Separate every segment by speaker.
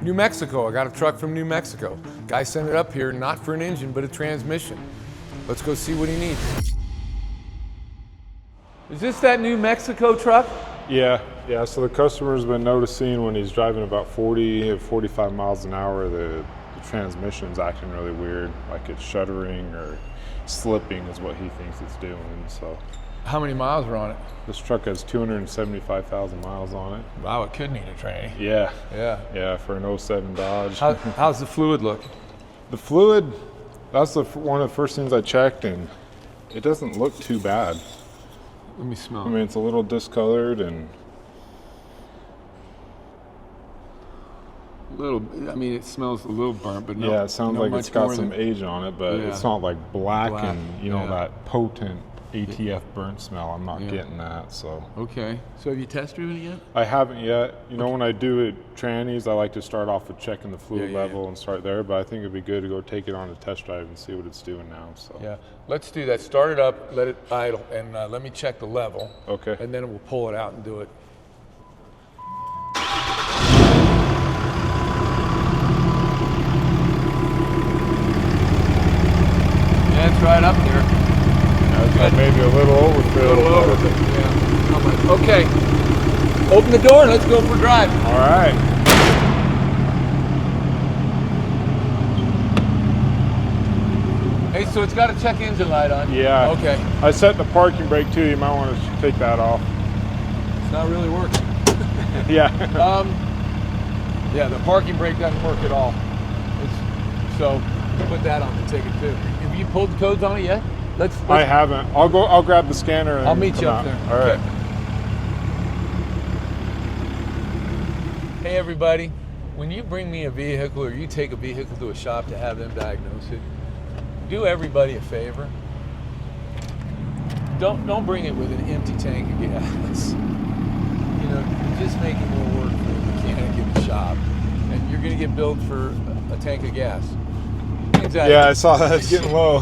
Speaker 1: New Mexico. I got a truck from New Mexico. Guy sent it up here, not for an engine, but a transmission. Let's go see what he needs. Is this that New Mexico truck?
Speaker 2: Yeah. So the customer's been noticing when he's driving about 40 or 45 miles an hour, the transmission's acting really weird, like it's shuddering or slipping is what he thinks it's doing. So,
Speaker 1: How many miles are on it?
Speaker 2: this truck has 275,000 miles on it.
Speaker 1: Wow, it could need a tranny.
Speaker 2: Yeah, for an 07 Dodge.
Speaker 1: How's the fluid look?
Speaker 2: The fluid, that's one of the first things I checked, and it doesn't look too bad.
Speaker 1: Let me smell.
Speaker 2: I mean, it's a little discolored and
Speaker 1: it smells a little burnt, but no.
Speaker 2: yeah, it sounds like it's got some age on it, but
Speaker 1: Yeah.
Speaker 2: it's not like black and
Speaker 1: yeah.
Speaker 2: that potent ATF burnt smell. I'm not getting that. So
Speaker 1: Okay. So have you test driven it yet?
Speaker 2: I haven't yet. When I do it trannies, I like to start off with checking the fluid
Speaker 1: Yeah.
Speaker 2: level and start there. But I think it'd be good to go take it on a test drive and see what it's doing now. So
Speaker 1: Yeah. Let's do that. Start it up, let it idle, and let me check the level.
Speaker 2: Okay.
Speaker 1: And then we'll pull it out and do it. Yeah, it's right up there.
Speaker 2: It's got maybe a little overfill.
Speaker 1: Yeah. Not much. Okay. Open the door and let's go for a drive.
Speaker 2: All right.
Speaker 1: Hey, so it's got a check engine light on.
Speaker 2: Yeah.
Speaker 1: Okay.
Speaker 2: I set the parking brake too. You might want to take that off.
Speaker 1: It's not really working.
Speaker 2: Yeah.
Speaker 1: Yeah, the parking brake doesn't work at all. So put that on the ticket too. Have you pulled the codes on it yet? Let's
Speaker 2: I haven't. I'll grab the scanner. And
Speaker 1: I'll meet you up
Speaker 2: come
Speaker 1: there.
Speaker 2: out. All right.
Speaker 1: Okay. Hey everybody, when you bring me a vehicle or you take a vehicle to a shop to have them diagnose it, do everybody a favor. Don't bring it with an empty tank of gas. You're just making more work for the mechanic in the shop, and you're going to get billed for a tank of gas. Exactly.
Speaker 2: Yeah, I saw that. It's getting low.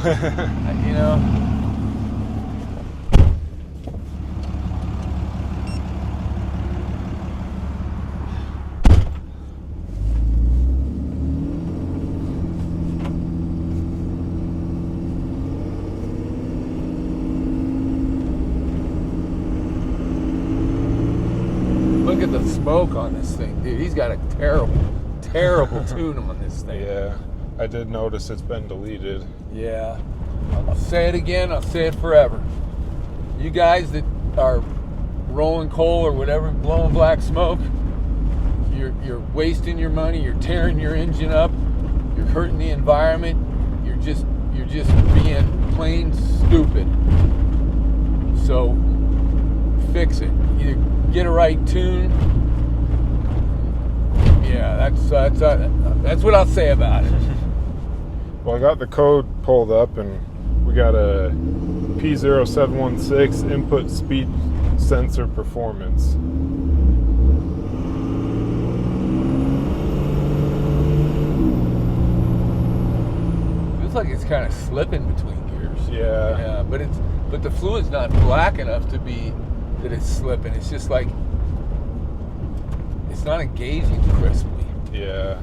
Speaker 1: Look at the smoke on this thing, dude. He's got a terrible tune on this thing.
Speaker 2: Yeah, I did notice it's been deleted.
Speaker 1: Yeah. I'll say it again, I'll say it forever. You guys that are rolling coal or whatever, blowing black smoke, you're wasting your money, you're tearing your engine up, you're hurting the environment, you're just being plain stupid. So fix it. Either get a right tune. Yeah, that's what I'll say about it.
Speaker 2: Well, I got the code pulled up, and we got a P0716 input speed sensor performance.
Speaker 1: Feels like it's kind of slipping between gears.
Speaker 2: Yeah.
Speaker 1: But the fluid's not black enough to be that it's slipping. It's just like it's not engaging crisply.
Speaker 2: Yeah.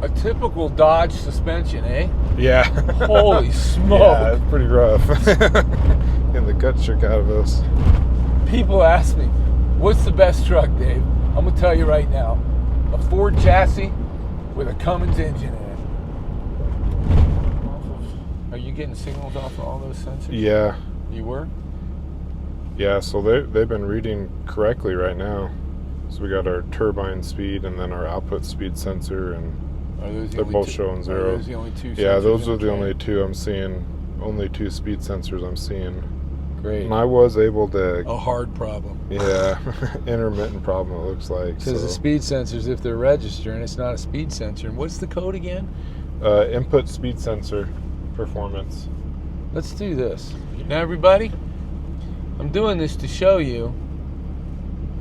Speaker 1: A typical Dodge suspension, eh?
Speaker 2: Yeah.
Speaker 1: Holy smoke.
Speaker 2: Yeah, it's pretty rough. Getting the gut shook out of us.
Speaker 1: People ask me, what's the best truck, Dave? I'm going to tell you right now. A Ford chassis with a Cummins engine in it. Are you getting signals off of all those sensors?
Speaker 2: Yeah.
Speaker 1: You were?
Speaker 2: Yeah, so they've been reading correctly right now. So we got our turbine speed and then our output speed sensor, and they're both showing zero.
Speaker 1: Are those the only two?
Speaker 2: Yeah, those are the only two I'm seeing. Only two speed sensors I'm seeing.
Speaker 1: Great.
Speaker 2: And I was able to.
Speaker 1: A hard problem.
Speaker 2: Yeah, intermittent problem. It looks like.
Speaker 1: Because the speed sensors, if they're registering, it's not a speed sensor. And what's the code again?
Speaker 2: Input speed sensor performance.
Speaker 1: Let's do this. Now, everybody, I'm doing this to show you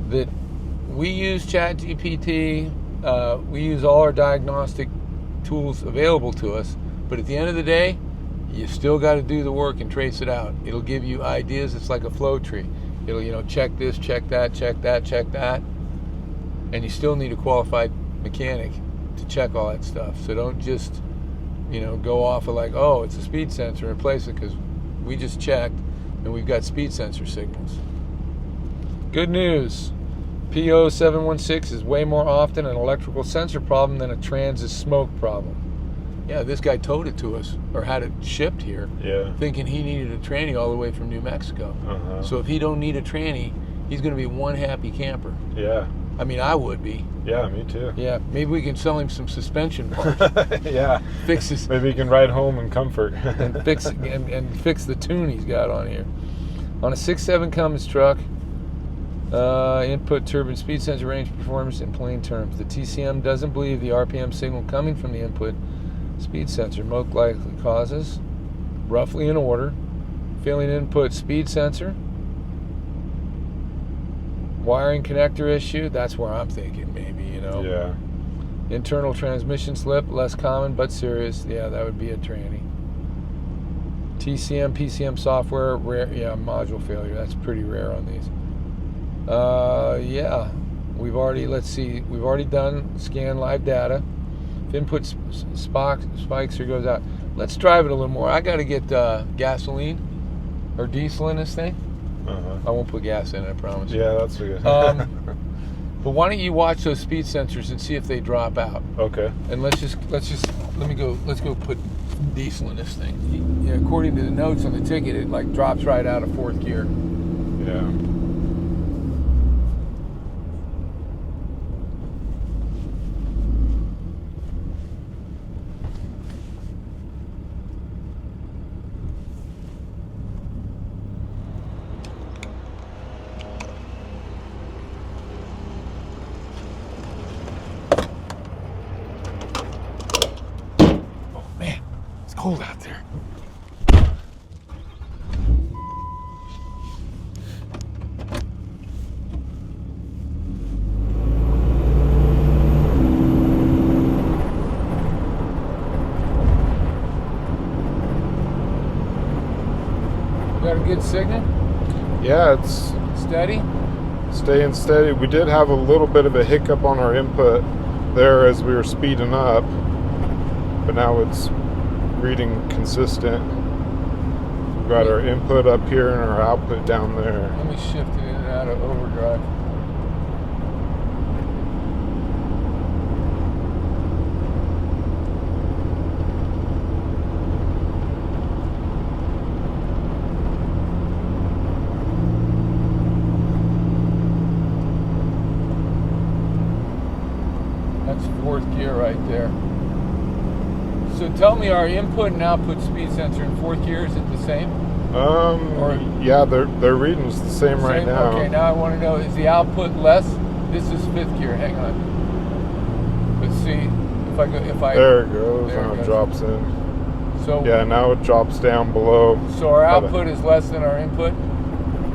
Speaker 1: that we use ChatGPT. We use all our diagnostic tools available to us. But at the end of the day, you still got to do the work and trace it out. It'll give you ideas. It's like a flow tree. It'll, check this, check that, check that, check that. And you still need a qualified mechanic to check all that stuff. So don't just, go off of like, oh, it's a speed sensor, replace it, because we just checked and we've got speed sensor signals. Good news. P0716 is way more often an electrical sensor problem than a transit smoke problem. Yeah, this guy towed it to us, or had it shipped here, thinking he needed a tranny all the way from New Mexico. So if he don't need a tranny, he's going to be one happy camper.
Speaker 2: Yeah.
Speaker 1: I mean, I would be.
Speaker 2: Yeah, me too.
Speaker 1: Yeah, maybe we can sell him some suspension parts.
Speaker 2: Yeah.
Speaker 1: Fix his,
Speaker 2: maybe he can ride home in comfort.
Speaker 1: and fix the tune he's got on here. On a 6.7 Cummins truck, input turbine speed sensor range performance in plain terms. The TCM doesn't believe the RPM signal coming from the input speed sensor most likely causes, roughly in order, failing input speed sensor, wiring connector issue, that's where I'm thinking maybe,
Speaker 2: Yeah.
Speaker 1: Internal transmission slip, less common but serious. Yeah, that would be a tranny. TCM, PCM software, rare. Yeah, module failure. That's pretty rare on these. Yeah, we've already done scan live data. If input spikes or goes out, let's drive it a little more. I got to get gasoline or diesel in this thing. I won't put gas in it, I promise.
Speaker 2: Yeah, that's good.
Speaker 1: But why don't you watch those speed sensors and see if they drop out?
Speaker 2: Okay.
Speaker 1: And let's go put diesel in this thing. Yeah, according to the notes on the ticket, it like drops right out of fourth gear.
Speaker 2: Yeah.
Speaker 1: Cold out there. Got a good signal?
Speaker 2: Yeah, it's
Speaker 1: steady.
Speaker 2: Staying steady. We did have a little bit of a hiccup on our input there as we were speeding up, but now it's reading consistent. We've got our input up here and our output down there.
Speaker 1: Let me shift it in and out of overdrive. That's fourth gear right there. So tell me, our input and output speed sensor in fourth gear, is it the same?
Speaker 2: Yeah, their reading's the same right now.
Speaker 1: Okay, now I want to know, is the output less? This is fifth gear, hang on. Let's see,
Speaker 2: there it goes, now it drops in.
Speaker 1: So
Speaker 2: yeah, now it drops down below.
Speaker 1: So our output is less than our input?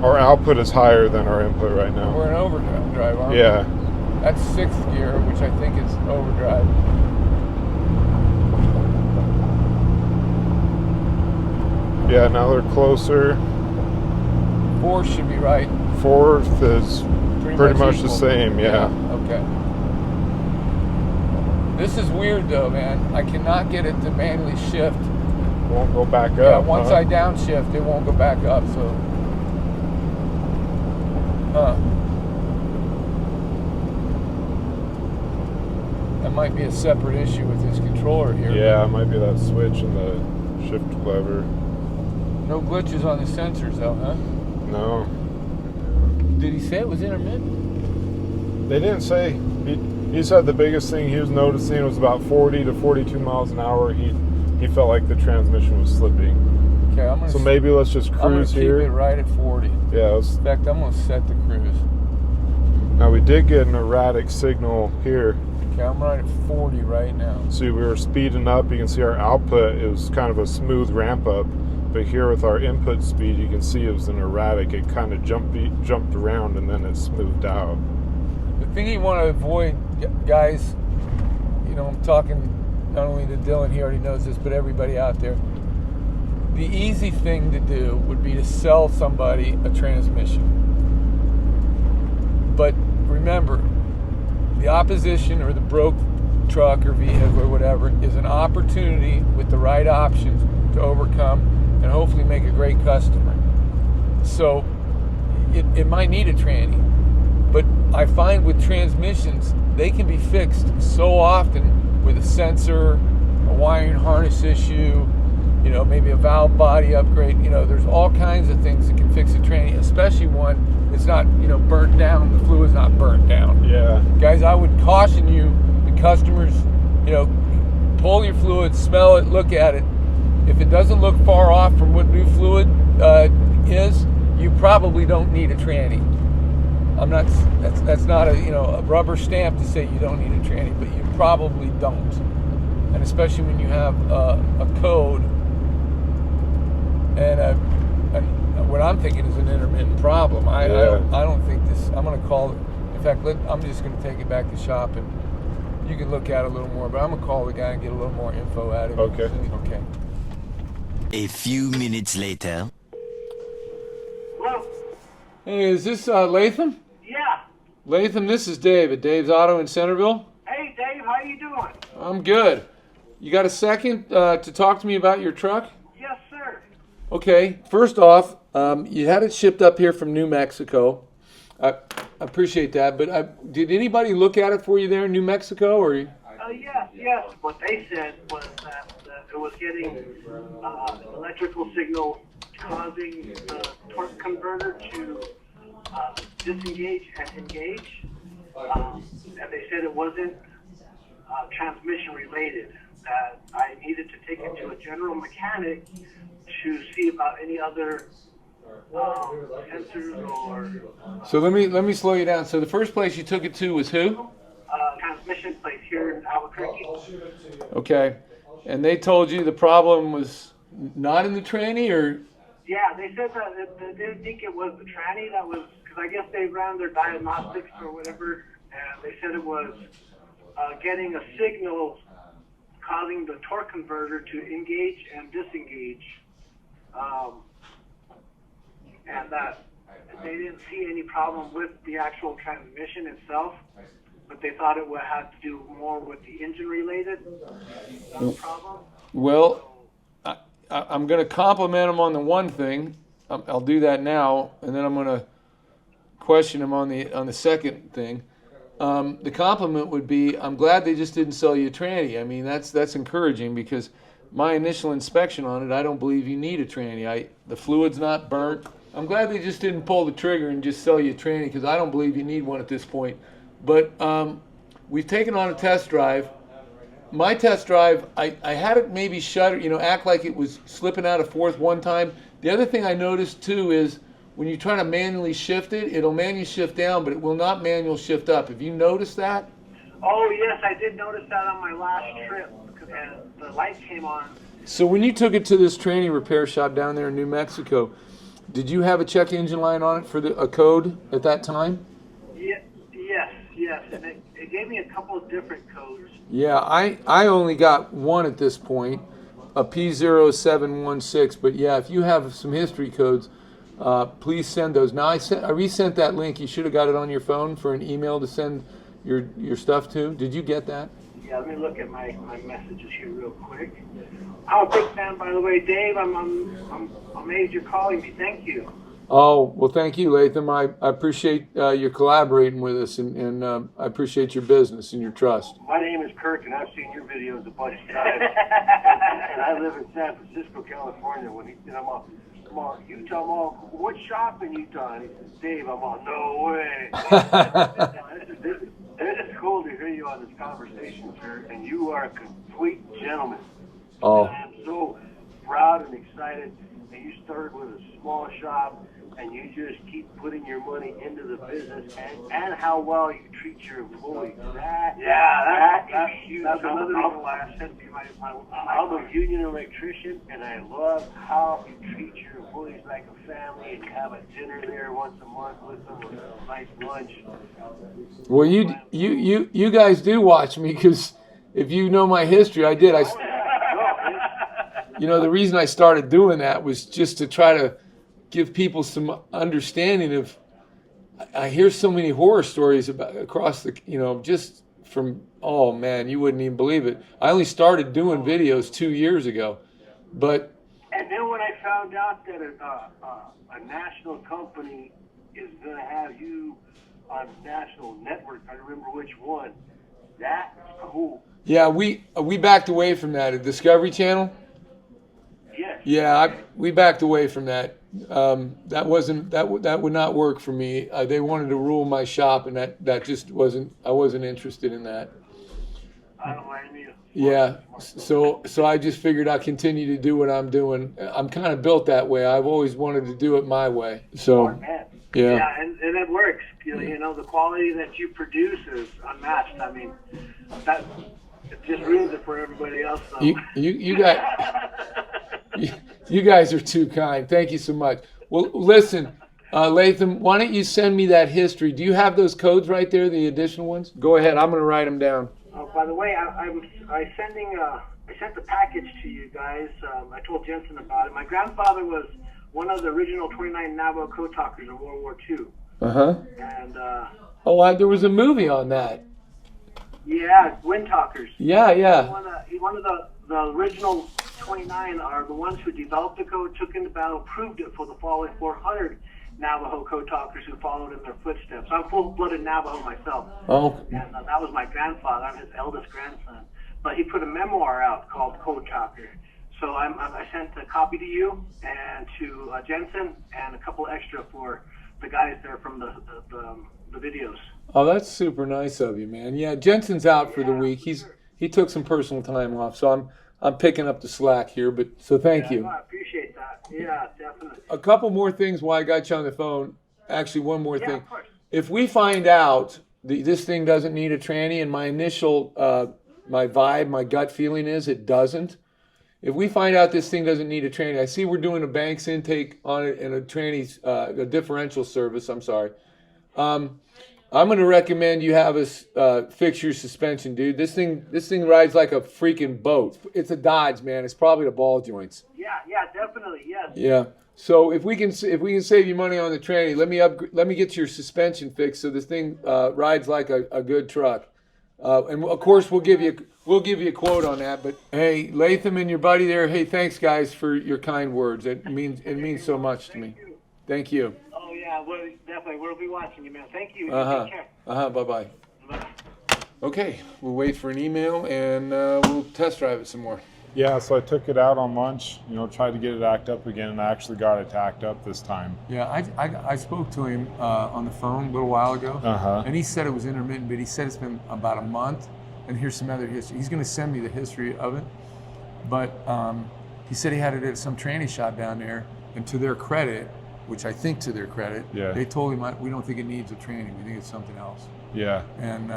Speaker 2: Our output is higher than our input right now.
Speaker 1: We're in overdrive, aren't we?
Speaker 2: Yeah.
Speaker 1: That's sixth gear, which I think is overdrive.
Speaker 2: Yeah, now they're closer.
Speaker 1: Fourth should be right.
Speaker 2: Fourth is pretty much the
Speaker 1: equal.
Speaker 2: same, yeah.
Speaker 1: Okay. This is weird though, man. I cannot get it to manually shift.
Speaker 2: Won't go back up.
Speaker 1: Yeah, once I downshift, it won't go back up, so. That might be a separate issue with this controller here.
Speaker 2: Yeah, it might be that switch in the shift lever.
Speaker 1: No glitches on the sensors though, huh?
Speaker 2: No.
Speaker 1: Did he say it was intermittent?
Speaker 2: They didn't say. He said the biggest thing he was noticing was about 40 to 42 miles an hour. He felt like the transmission was slipping.
Speaker 1: Okay, I'm gonna.
Speaker 2: So maybe let's just cruise here.
Speaker 1: Keep it right at 40.
Speaker 2: Yeah.
Speaker 1: In fact, I'm gonna set the cruise.
Speaker 2: Now we did get an erratic signal here.
Speaker 1: Okay, I'm right at 40 right now.
Speaker 2: See, we were speeding up. You can see our output. It was kind of a smooth ramp up. But here with our input speed, you can see it was an erratic. It kind of jumped around and then it smoothed out.
Speaker 1: The thing you want to avoid, guys, I'm talking not only to Dylan, he already knows this, but everybody out there. The easy thing to do would be to sell somebody a transmission. But remember, the opposition or the broke truck or vehicle or whatever is an opportunity with the right options to overcome and hopefully make a great customer. So it might need a tranny, but I find with transmissions, they can be fixed so often with a sensor, a wiring harness issue, maybe a valve body upgrade. There's all kinds of things that can fix a tranny, especially one that's not, burnt down. The fluid's not burnt down.
Speaker 2: Yeah.
Speaker 1: Guys, I would caution you, the customers, pull your fluid, smell it, look at it. If it doesn't look far off from what new fluid is, you probably don't need a tranny. That's not a rubber stamp to say you don't need a tranny, but you probably don't. And especially when you have a code and what I'm thinking is an intermittent problem. I don't think this. I'm going to call it. In fact, I'm just going to take it back to shop and you can look at it a little more. But I'm going to call the guy and get a little more info out of him.
Speaker 2: Okay.
Speaker 1: Okay.
Speaker 3: A few minutes later.
Speaker 4: Hello?
Speaker 1: Hey, is this Latham?
Speaker 4: Yeah.
Speaker 1: Latham, this is Dave at Dave's Auto in Centerville.
Speaker 4: Hey, Dave, how you doing?
Speaker 1: I'm good. You got a second to talk to me about your truck?
Speaker 4: Yes, sir.
Speaker 1: Okay. First off, you had it shipped up here from New Mexico. I appreciate that, but did anybody look at it for you there in New Mexico, or?
Speaker 4: Yes. What they said was that it was getting an electrical signal causing the torque converter to disengage and engage. And they said it wasn't transmission related. That I needed to take it to a general mechanic to see about any other sensors or.
Speaker 1: So let me slow you down. So the first place you took it to was who?
Speaker 4: Transmission place here in Albuquerque.
Speaker 1: Okay, and they told you the problem was not in the tranny, or?
Speaker 4: Yeah, they said that they didn't think it was the tranny that was, because I guess they ran their diagnostics or whatever, and they said it was getting a signal causing the torque converter to engage and disengage, and that they didn't see any problem with the actual transmission itself, but they thought it would have to do more with the engine-related problem.
Speaker 1: Well, I'm going to compliment him on the one thing. I'll do that now, and then I'm going to question him on the second thing. The compliment would be, I'm glad they just didn't sell you a tranny. I mean, that's encouraging, because my initial inspection on it, I don't believe you need a tranny. The fluid's not burnt. I'm glad they just didn't pull the trigger and just sell you a tranny, because I don't believe you need one at this point. But we've taken on a test drive. My test drive, I had it maybe shutter, act like it was slipping out of fourth one time. The other thing I noticed too is when you try to manually shift it, it'll manually shift down, but it will not manual shift up. Have you noticed that?
Speaker 4: Oh, yes, I did notice that on my last trip, and the light came on.
Speaker 1: So when you took it to this tranny repair shop down there in New Mexico, did you have a check engine light on it for a code at that time?
Speaker 4: Yes, and it gave me a couple of different codes.
Speaker 1: Yeah, I only got one at this point, a P0716, but yeah, if you have some history codes, please send those. Now I resent that link. You should have got it on your phone for an email to send your stuff to. Did you get that?
Speaker 4: Yeah, let me look at my messages here real quick. I'm a big fan, by the way, Dave. I'm amazed you're calling me. Thank you.
Speaker 1: Oh, well, thank you, Latham. I appreciate you collaborating with us, and I appreciate your business and your trust.
Speaker 5: My name is Kirk, and I've seen your videos a bunch of times. And I live in San Francisco, California. I'm all, come on, Utah, I'm all, what shop in Utah? And he says, Dave, I'm all, no way. This is cool to hear you on this conversation, sir, and you are a complete gentleman.
Speaker 1: Oh.
Speaker 5: And I am so proud and excited that you started with a small shop, and you just keep putting your money into the business, and how well you treat your employees. That's huge. That's another reason why I sent you my I'm a union electrician, and I love how you treat your employees like a family, and you have a dinner there once a month with them, with a nice lunch.
Speaker 1: Well, you guys do watch me, because if you know my history, I did. The reason I started doing that was just to try to give people some understanding of. I hear so many horror stories about across the, just from oh man, you wouldn't even believe it. I only started doing videos 2 years ago, but.
Speaker 5: And then when I found out that a national company is going to have you on national network, I remember which one. That's cool.
Speaker 1: Yeah, we backed away from that. A Discovery Channel.
Speaker 5: Yes.
Speaker 1: Yeah, we backed away from that. That would not work for me. They wanted to rule my shop, and that just wasn't. I wasn't interested in that.
Speaker 5: I don't blame you.
Speaker 1: Yeah, so I just figured I'd continue to do what I'm doing. I'm kind of built that way. I've always wanted to do it my way. So
Speaker 5: yeah, and it works. You know, the quality that you produce is unmatched. I mean, that it just ruins it for everybody else. So.
Speaker 1: You guys are too kind. Thank you so much. Well, listen, Latham, why don't you send me that history? Do you have those codes right there, the additional ones? Go ahead. I'm going to write them down.
Speaker 5: By the way, I sent the package to you guys. I told Jensen about it. My grandfather was one of the original 29 Navajo code talkers in World War II. And
Speaker 1: there was a movie on that.
Speaker 5: Yeah, Wind Talkers.
Speaker 1: Yeah.
Speaker 5: One of the original 29 are the ones who developed the code, took into battle, proved it for the following 400 Navajo code talkers who followed in their footsteps. I'm full-blooded Navajo myself.
Speaker 1: Oh.
Speaker 5: And that was my grandfather. I'm his eldest grandson. But he put a memoir out called Code Talker. So I sent a copy to you and to Jensen and a couple extra for the guys there from the videos.
Speaker 1: Oh, that's super nice of you, man. Yeah, Jensen's out for the week. He took some personal time off, so I'm picking up the slack here. But so thank you.
Speaker 5: I appreciate that. Yeah, definitely.
Speaker 1: A couple more things while I got you on the phone. Actually, one more thing.
Speaker 5: Of course.
Speaker 1: If we find out this thing doesn't need a tranny, and my initial, my vibe, my gut feeling is it doesn't. If we find out this thing doesn't need a tranny, I see we're doing a Banks intake on it and a tranny, a differential service. I'm sorry. I'm going to recommend you have us fix your suspension, dude. This thing rides like a freaking boat. It's a Dodge, man. It's probably the ball joints.
Speaker 5: Yeah, definitely, yes.
Speaker 1: Yeah. So if we can save you money on the tranny, let me get your suspension fixed so this thing rides like a good truck. And of course we'll give you a quote on that. But hey, Latham and your buddy there. Hey, thanks guys for your kind words. It means so much to me. Thank you.
Speaker 5: Oh yeah, definitely. We'll be watching you, man. Thank you.
Speaker 1: Take
Speaker 5: care.
Speaker 1: Bye-bye.
Speaker 5: Bye.
Speaker 1: Okay, we'll wait for an email and we'll test drive it some more.
Speaker 2: Yeah, so I took it out on lunch, tried to get it act up again, and I actually got it tacked up this time.
Speaker 1: Yeah, I spoke to him on the phone a little while ago, and he said it was intermittent, but he said it's been about a month, and here's some other history. He's going to send me the history of it, but he said he had it at some tranny shop down there, and to their credit, which I think to their credit, they told him, we don't think it needs a tranny, we think it's something else.
Speaker 2: Yeah.
Speaker 1: And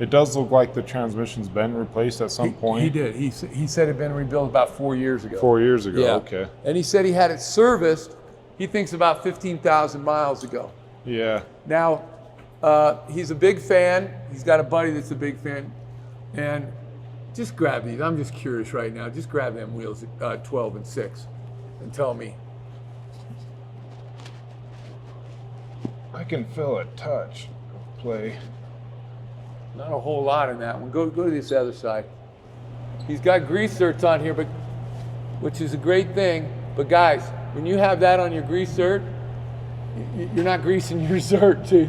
Speaker 2: it does look like the transmission's been replaced at some point.
Speaker 1: He did. He said it had been rebuilt about 4 years ago.
Speaker 2: 4 years ago,
Speaker 1: yeah.
Speaker 2: Okay.
Speaker 1: And he said he had it serviced, he thinks about 15,000 miles ago.
Speaker 2: Yeah.
Speaker 1: Now, he's a big fan. He's got a buddy that's a big fan. And just grab these. I'm just curious right now. Just grab them wheels at 12 and 6 and tell me.
Speaker 2: I can feel a touch of play.
Speaker 1: Not a whole lot in that one. Go to this other side. He's got grease zerts on here, which is a great thing. But guys, when you have that on your grease zert, you're not greasing your zert to,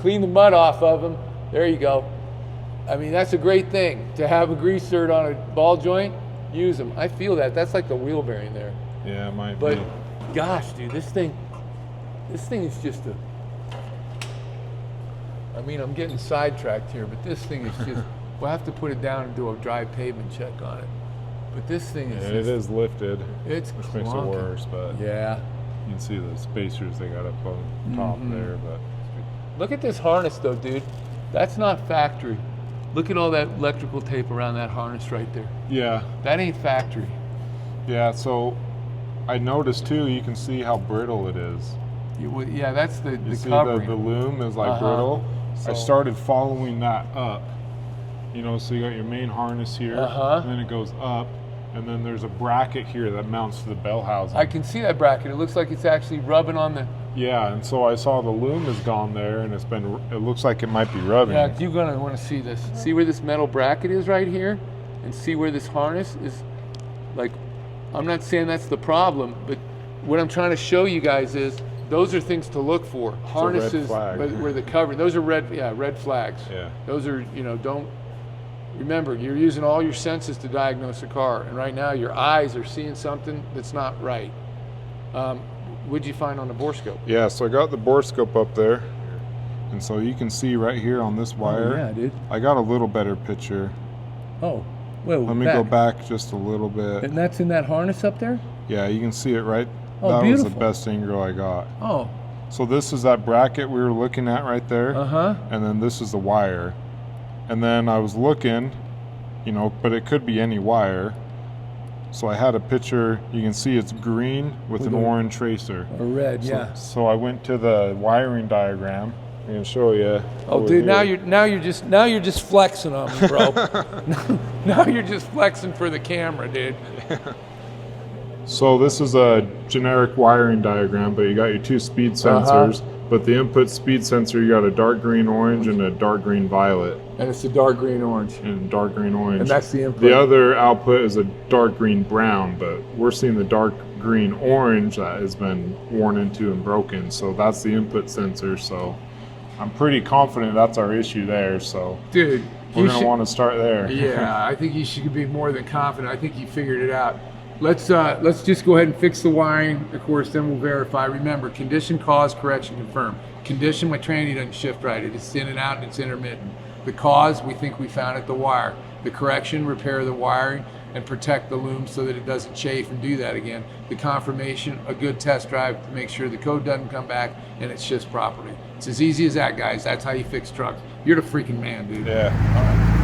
Speaker 1: clean the mud off of them. There you go. I mean, that's a great thing. To have a grease zert on a ball joint, use them. I feel that. That's like the wheel bearing there.
Speaker 2: Yeah, it might
Speaker 1: be.
Speaker 2: But
Speaker 1: gosh, dude, this thing is just I'm getting sidetracked here, but this thing is just, we'll have to put it down and do a dry pavement check on it. But this thing is
Speaker 2: it is lifted,
Speaker 1: which
Speaker 2: makes it worse, but
Speaker 1: yeah.
Speaker 2: You can see the spacers they got up on top there, but
Speaker 1: look at this harness though, dude. That's not factory. Look at all that electrical tape around that harness right there.
Speaker 2: Yeah.
Speaker 1: That ain't factory.
Speaker 2: Yeah, so I noticed too, you can see how brittle it is.
Speaker 1: Yeah, that's the
Speaker 2: covering. The loom is like brittle. So I started following that up. So you got your main harness here, and then it goes up, and then there's a bracket here that mounts to the bell housing.
Speaker 1: I can see that bracket. It looks like it's actually rubbing on
Speaker 2: Yeah, and so I saw the loom is gone there, and it looks like it might be rubbing.
Speaker 1: Yeah, you're gonna want to see this. See where this metal bracket is right here, and see where this harness is. Like, I'm not saying that's the problem, but what I'm trying to show you guys is those are things to look for. Harnesses where the cover. Those are red flags.
Speaker 2: Yeah.
Speaker 1: Those are, don't. Remember, you're using all your senses to diagnose a car, and right now your eyes are seeing something that's not right. What'd you find on the borescope?
Speaker 2: Yeah, so I got the borescope up there, and so you can see right here on this wire.
Speaker 1: Oh, yeah, dude.
Speaker 2: I got a little better picture.
Speaker 1: Oh, whoa.
Speaker 2: Let me go back just a little bit.
Speaker 1: And that's in that harness up there?
Speaker 2: Yeah, you can see it right.
Speaker 1: Oh,
Speaker 2: that
Speaker 1: beautiful.
Speaker 2: was the best angle I got.
Speaker 1: Oh.
Speaker 2: So this is that bracket we were looking at right there.
Speaker 1: Uh-huh.
Speaker 2: And then this is the wire. And then I was looking, but it could be any wire. So I had a picture. You can see it's green with an orange tracer.
Speaker 1: Or red,
Speaker 2: yeah. So I went to the wiring diagram. I can show you.
Speaker 1: Oh, dude, now you're just flexing on me, bro. Now you're just flexing for the camera, dude.
Speaker 2: So this is a generic wiring diagram, but you got your two speed sensors. But the input speed sensor, you got a dark green orange and a dark green violet.
Speaker 1: And it's a dark green orange.
Speaker 2: And dark green orange.
Speaker 1: And that's the input.
Speaker 2: The other output is a dark green brown, but we're seeing the dark green orange that has been worn into and broken. So that's the input sensor. So I'm pretty confident that's our issue there. So
Speaker 1: dude,
Speaker 2: we're going to want to start there.
Speaker 1: Yeah, I think you should be more than confident. I think you figured it out. Let's just go ahead and fix the wiring. Of course, then we'll verify. Remember, condition, cause, correction, confirm. Condition, my tranny doesn't shift right. It's in and out and it's intermittent. The cause, we think we found at the wire. The correction, repair the wiring and protect the loom so that it doesn't chafe and do that again. The confirmation, a good test drive to make sure the code doesn't come back and it shifts properly. It's as easy as that, guys. That's how you fix trucks. You're the freaking man, dude.
Speaker 2: Yeah.
Speaker 1: All right.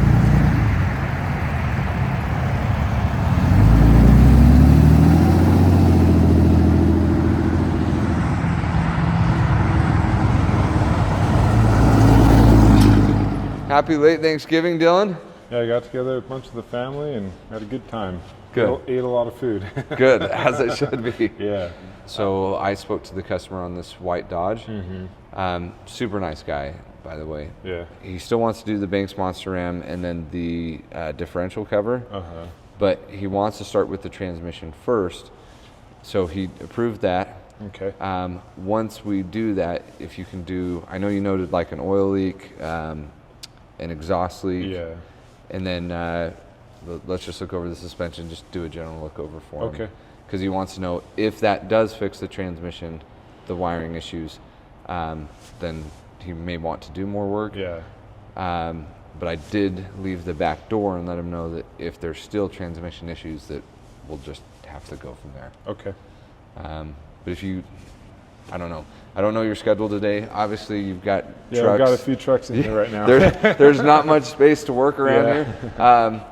Speaker 6: Happy late Thanksgiving, Dylan.
Speaker 2: Yeah, I got together with a bunch of the family and had a good time.
Speaker 6: Good.
Speaker 2: Ate a lot of food.
Speaker 6: Good, as it should be.
Speaker 2: Yeah.
Speaker 6: So I spoke to the customer on this white Dodge.
Speaker 2: Mm-hmm.
Speaker 6: Super nice guy, by the way.
Speaker 2: Yeah.
Speaker 6: He still wants to do the Banks Monster Ram and then the differential cover.
Speaker 2: Uh-huh.
Speaker 6: But he wants to start with the transmission first. So he approved that.
Speaker 2: Okay.
Speaker 6: Once we do that, if you can do, I know you noted like an oil leak, an exhaust leak.
Speaker 2: Yeah.
Speaker 6: And then let's just look over the suspension, just do a general look over for him.
Speaker 2: Okay.
Speaker 6: Because he wants to know if that does fix the transmission, the wiring issues, then he may want to do more work.
Speaker 2: Yeah.
Speaker 6: But I did leave the back door and let him know that if there's still transmission issues, that we'll just have to go from there.
Speaker 2: Okay.
Speaker 6: But if you, I don't know. I don't know your schedule today. Obviously, you've got
Speaker 2: Yeah,
Speaker 6: trucks.
Speaker 2: I've got a few trucks in here right now.
Speaker 6: There's not much space to work around here.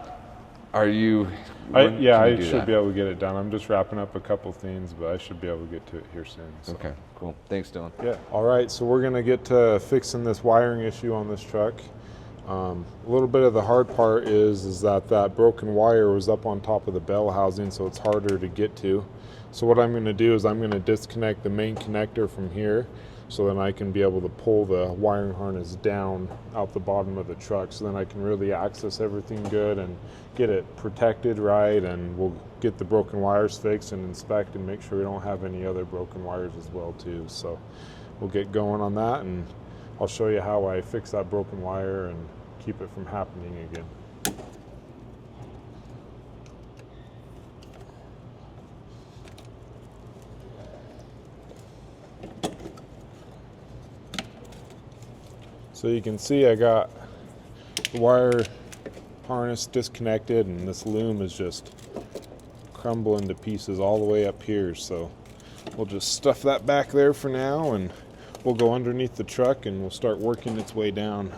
Speaker 6: Are you?
Speaker 2: I should be able to get it done. I'm just wrapping up a couple things, but I should be able to get to it here soon. So.
Speaker 6: Okay, cool. Thanks, Dylan.
Speaker 2: Yeah. All right, so we're gonna get to fixing this wiring issue on this truck. A little bit of the hard part is that broken wire was up on top of the bell housing, so it's harder to get to. So what I'm going to do is I'm going to disconnect the main connector from here, so then I can be able to pull the wiring harness down out the bottom of the truck, so then I can really access everything good and get it protected right, and we'll get the broken wires fixed and inspect and make sure we don't have any other broken wires as well too. So we'll get going on that, and I'll show you how I fix that broken wire and keep it from happening again. So you can see I got the wire harness disconnected, and this loom is just crumbling to pieces all the way up here. So we'll just stuff that back there for now, and we'll go underneath the truck and we'll start working its way down.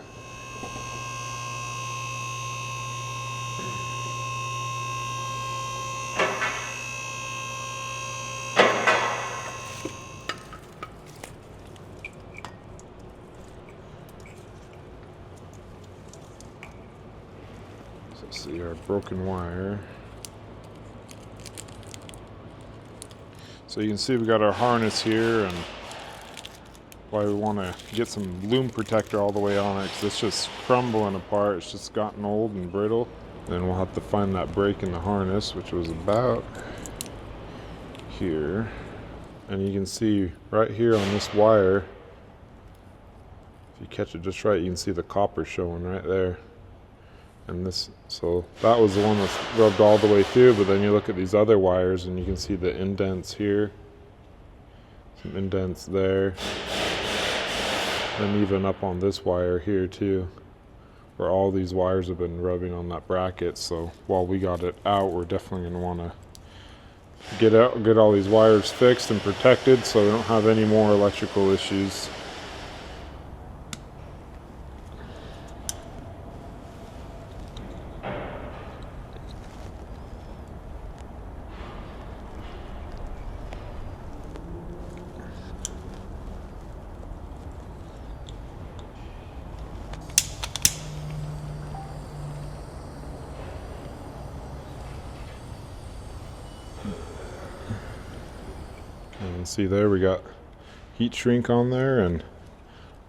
Speaker 2: See our broken wire. So you can see we got our harness here, and why we want to get some loom protector all the way on it, because it's just crumbling apart. It's just gotten old and brittle. Then we'll have to find that break in the harness, which was about here. And you can see right here on this wire, if you catch it just right, you can see the copper showing right there. And this, so that was the one that's rubbed all the way through, but then you look at these other wires and you can see the indents here, some indents there, and even up on this wire here too, where all these wires have been rubbing on that bracket. So while we got it out, we're definitely going to want to get all these wires fixed and protected so we don't have any more electrical issues. And see there, we got heat shrink on there, and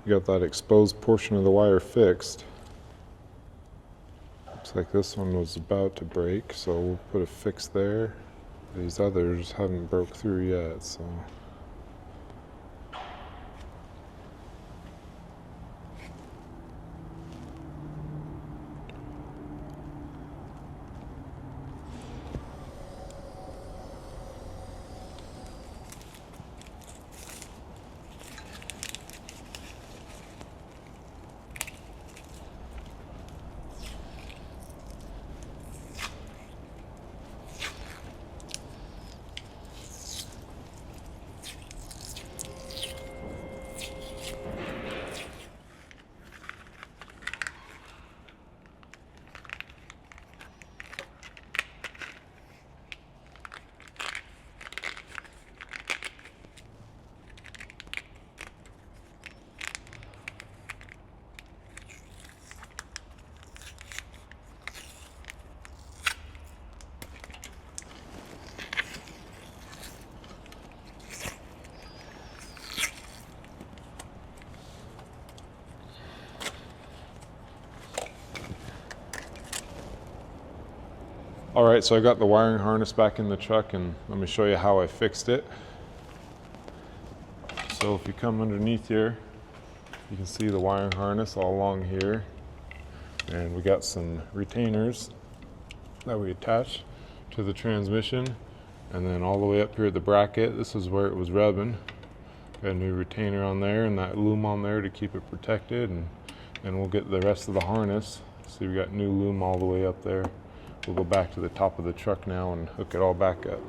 Speaker 2: we got that exposed portion of the wire fixed. Looks like this one was about to break, so we'll put a fix there. These others haven't broke through yet, so. Alright, so I got the wiring harness back in the truck, and let me show you how I fixed it. So if you come underneath here, you can see the wiring harness all along here. And we got some retainers that we attach to the transmission. And then all the way up here at the bracket, this is where it was rubbing. Got a new retainer on there and that loom on there to keep it protected. And we'll get the rest of the harness. See, we got new loom all the way up there. We'll go back to the top of the truck now and hook it all back up.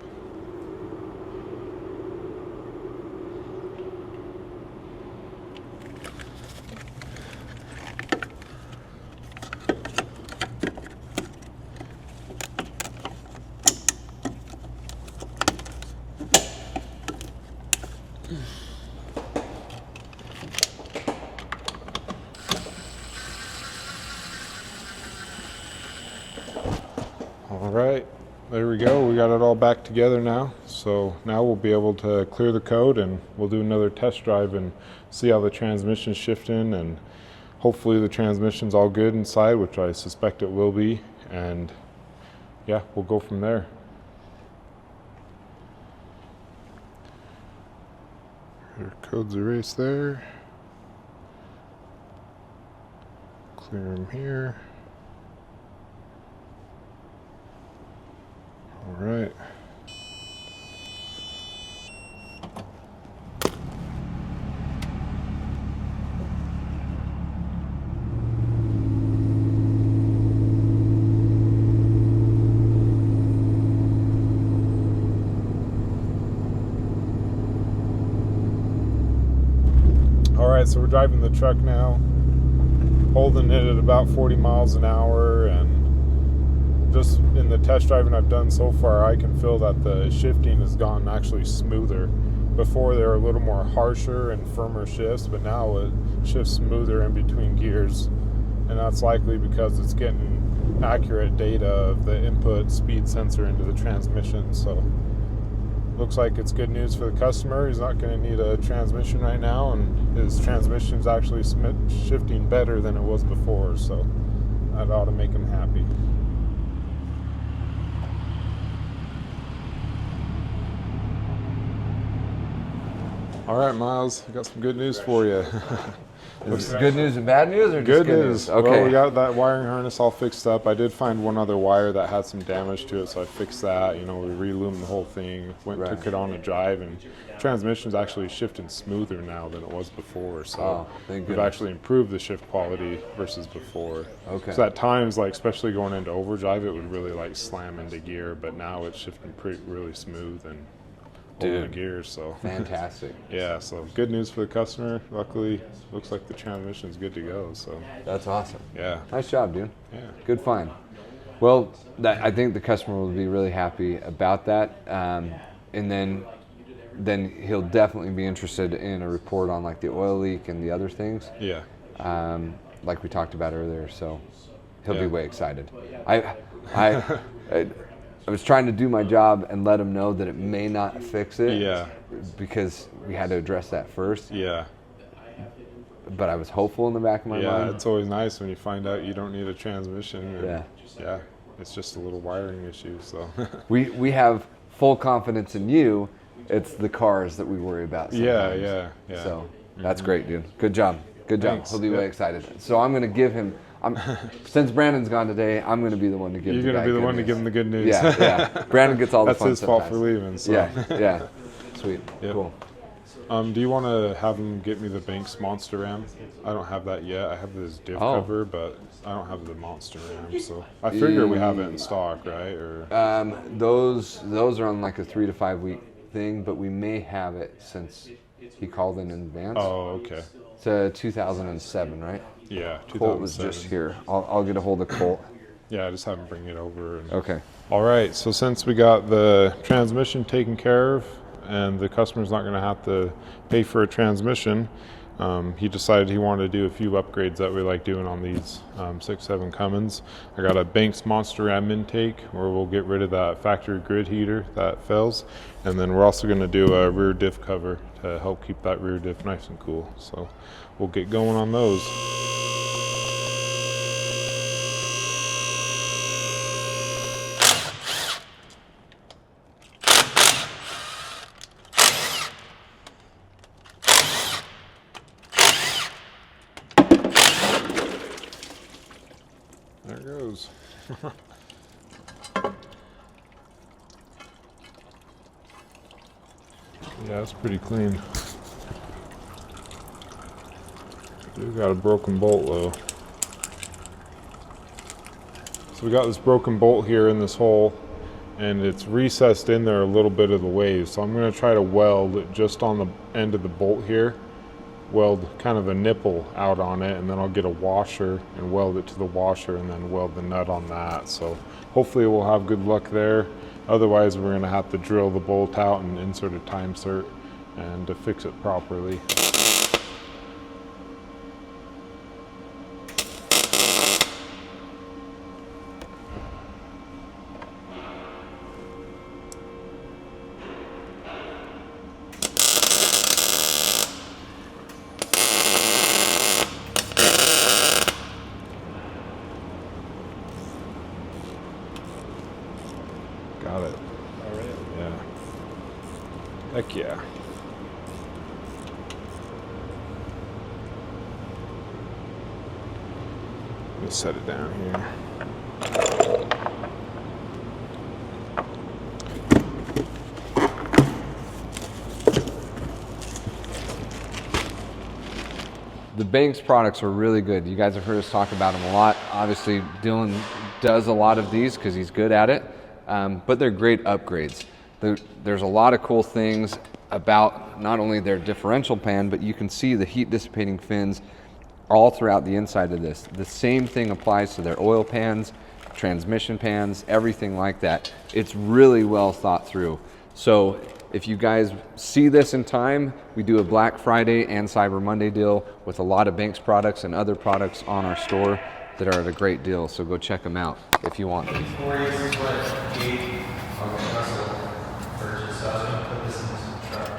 Speaker 2: All right, there we go. We got it all back together now. So now we'll be able to clear the code, and we'll do another test drive and see how the transmission's shifting, and hopefully the transmission's all good inside, which I suspect it will be. And yeah, we'll go from there. Our code's erased there. Clear them here. All right. All right, so we're driving the truck now, holding it at about 40 miles an hour, and just in the test driving I've done so far, I can feel that the shifting has gotten actually smoother. Before they were a little more harsher and firmer shifts, but now it shifts smoother in between gears. And that's likely because it's getting accurate data of the input speed sensor into the transmission. So looks like it's good news for the customer. He's not going to need a transmission right now, and his transmission's actually shifting better than it was before, so that ought to make him happy. All right, Miles, I got some good news for you.
Speaker 6: Is this good news and bad news, or just
Speaker 2: Good news.
Speaker 6: Okay.
Speaker 2: Well, we got that wiring harness all fixed up. I did find one other wire that had some damage to it, so I fixed that. You know, we re-loomed the whole thing, took it on a drive, and transmission's actually shifted smoother now than it was before. So we've actually improved the shift quality versus before.
Speaker 6: Okay.
Speaker 2: So at times, like especially going into overdrive, it would really like slam into gear, but now it's shifting really smooth and holding the gears. So
Speaker 6: fantastic.
Speaker 2: Yeah, so good news for the customer. Luckily, looks like the transmission's good to go. So
Speaker 6: that's awesome.
Speaker 2: Yeah.
Speaker 6: Nice job, dude.
Speaker 2: Yeah.
Speaker 6: Good find. Well, I think the customer will be really happy about that, and then he'll definitely be interested in a report on like the oil leak and the other things.
Speaker 2: Yeah.
Speaker 6: Like we talked about earlier. So he'll be way excited. I was trying to do my job and let him know that it may not fix it.
Speaker 2: Yeah.
Speaker 6: Because we had to address that first.
Speaker 2: Yeah.
Speaker 6: But I was hopeful in the back of my mind.
Speaker 2: Yeah, it's always nice when you find out you don't need a transmission.
Speaker 6: Yeah.
Speaker 2: Yeah. It's just a little wiring issue. So
Speaker 6: we have full confidence in you. It's the cars that we worry about sometimes.
Speaker 2: Yeah.
Speaker 6: So that's great, dude. Good job. Good job.
Speaker 2: Thanks.
Speaker 6: He'll be way excited. So I'm going to give him. Since Brandon's gone today, I'm going to be the one to give.
Speaker 2: You're going to be the one to give him the good news.
Speaker 6: Yeah. Brandon gets all the fun.
Speaker 2: That's his fault for leaving. So.
Speaker 6: Yeah. Sweet. Yep. Cool.
Speaker 2: Do you want to have him get me the Banks Monster Ram? I don't have that yet. I have this div cover, but I don't have the Monster Ram. So I figure we have it in stock, right? Or
Speaker 6: those are on like a 3 to 5 week thing, but we may have it since he called in advance.
Speaker 2: Oh, okay.
Speaker 6: It's a 2007, right?
Speaker 2: Yeah, 2007.
Speaker 6: Colt was just here. I'll get a hold of Colt.
Speaker 2: Yeah, I just have him bring it over.
Speaker 6: Okay.
Speaker 2: All right, so since we got the transmission taken care of and the customer's not going to have to pay for a transmission, he decided he wanted to do a few upgrades that we like doing on these 6.7 Cummins. I got a Banks Monster Ram intake where we'll get rid of that factory grid heater that fails, and then we're also going to do a rear diff cover to help keep that rear diff nice and cool. So we'll get going on those. There it goes. Yeah, it's pretty clean. We've got a broken bolt though. So we got this broken bolt here in this hole, and it's recessed in there a little bit of the way. So I'm going to try to weld it just on the end of the bolt here. Weld kind of a nipple out on it, and then I'll get a washer and weld it to the washer and then weld the nut on that. So hopefully we'll have good luck there. Otherwise we're going to have to drill the bolt out and insert a time cert and to fix it properly. Got it. All right. Yeah. Heck yeah. Let me set it down here.
Speaker 6: The Banks products are really good. You guys have heard us talk about them a lot. Obviously, Dylan does a lot of these because he's good at it, but they're great upgrades. There's a lot of cool things about not only their differential pan, but you can see the heat dissipating fins all throughout the inside of this. The same thing applies to their oil pans, transmission pans, everything like that. It's really well thought through. So if you guys see this in time, we do a Black Friday and Cyber Monday deal with a lot of Banks products and other products on our store that are at a great deal. So go check them out if you want them.
Speaker 7: purchase, so I was gonna put this in this truck.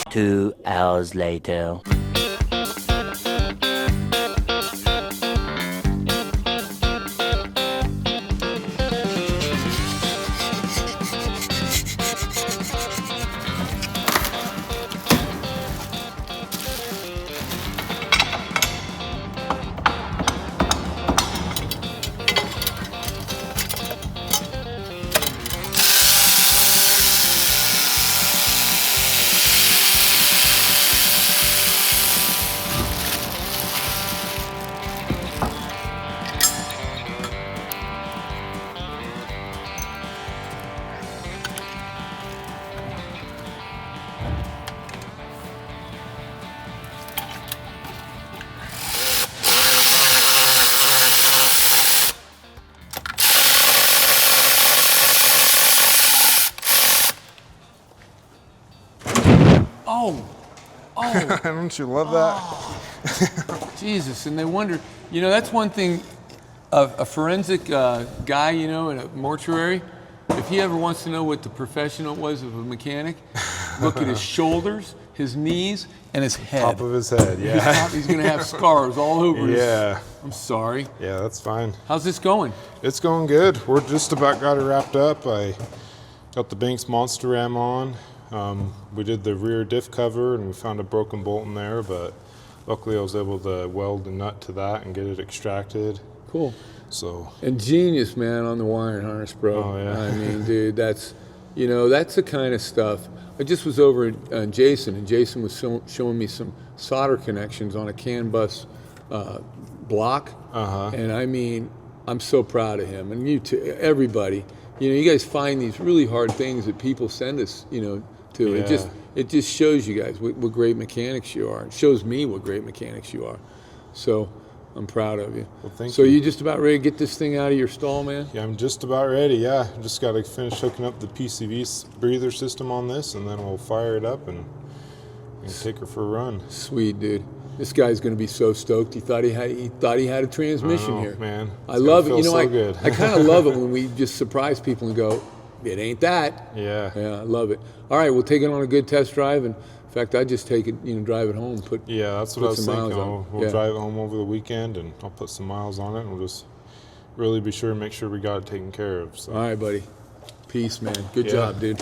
Speaker 3: Two hours later.
Speaker 2: Don't you love that?
Speaker 1: Jesus, and they wonder, you know, that's one thing, a forensic guy, you know, in a mortuary, if he ever wants to know what the profession was of a mechanic, look at his shoulders, his knees, and his head.
Speaker 2: Top of his head, yeah.
Speaker 1: He's going to have scars all over
Speaker 2: Yeah.
Speaker 1: I'm sorry.
Speaker 2: Yeah, that's fine.
Speaker 1: How's this going?
Speaker 2: It's going good. We're just about got it wrapped up. I got the Banks Monster Ram on. We did the rear diff cover and we found a broken bolt in there, but luckily I was able to weld a nut to that and get it extracted.
Speaker 1: Cool.
Speaker 2: So.
Speaker 1: And genius, man, on the wiring harness, bro.
Speaker 2: Oh, yeah.
Speaker 1: I mean, dude, that's, you know, that's the kind of stuff. I just was over at Jason, and Jason was showing me some solder connections on a CAN bus block. And I mean, I'm so proud of him, and you too, everybody. You know, you guys find these really hard things that people send us, you know, to.
Speaker 2: Yeah.
Speaker 1: It just shows you guys what great mechanics you are. It shows me what great mechanics you are. So I'm proud of you.
Speaker 2: Well, thank
Speaker 1: so
Speaker 2: you.
Speaker 1: you just about ready to get this thing out of your stall, man?
Speaker 2: Yeah, I'm just about ready, yeah. Just got to finish hooking up the PCV breather system on this, and then we'll fire it up and take her for a run.
Speaker 1: Sweet, dude. This guy's going to be so stoked. He thought he had a transmission here.
Speaker 2: Man.
Speaker 1: I love it.
Speaker 2: Feel
Speaker 1: You know,
Speaker 2: so good.
Speaker 1: I kind of love it when we just surprise people and go, it ain't that.
Speaker 2: Yeah.
Speaker 1: Yeah, I love it. All right, we'll take it on a good test drive, and in fact, I just take it, you know, drive it home.
Speaker 2: Yeah, that's what I was
Speaker 1: some
Speaker 2: thinking.
Speaker 1: miles on.
Speaker 2: We'll drive it home over the weekend, and I'll put some miles on it, and we'll just really be sure to make sure we got it taken care of. So.
Speaker 1: All right, buddy. Peace, man. Good job, dude.